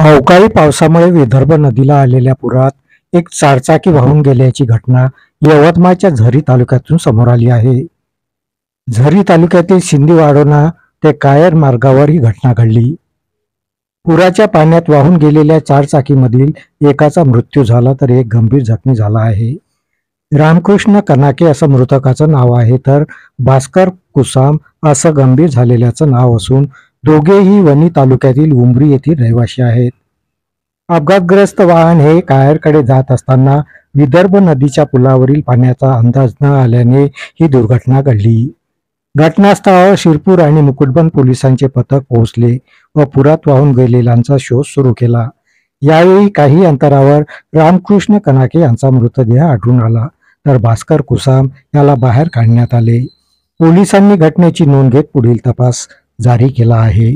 अवकाळी पावसामुळे विदर्भ नदीला आलेल्या पुरात एक चारचाकी वाहून गेल्याची घटना यवतमाळच्या झरी तालुक्यातून समोर आली आहे. झरी तालुक्यातील शिंदीवाडोना ते कायर मार्गावर ही घटना घडली. पुराच्या पाण्यात वाहून गेलेल्या चारचाकीमधील एकाचा मृत्यू झाला तर एक गंभीर जखमी झाला आहे. रामकृष्ण कनाके असं मृतकाचं नाव आहे, तर भास्कर कुसाम असं गंभीर झालेल्याचं नाव असून दोघेही वणी तालुक्यातील उमरी येथील रहिवासी आहेत. अपघातग्रस्त वाहन हे कायरकडे जात असताना विदर्भ नदीच्या पुलावरील पाण्याचा अंदाज न आल्याने ही दुर्घटना घडली. घटनास्थळावर शिरपूर आणि मुकुटबंद पोलिसांचे पथक पोहोचले व पुरात वाहून गेलेल्यांचा शोध सुरू केला. यावेळी काही अंतरावर रामकृष्ण कनाके यांचा मृतदेह आढळून आला, तर भास्कर कुसाम याला बाहेर काढण्यात आले. पोलिसांनी घटनेची नोंद घेत पुढील तपास जारी केला आहे.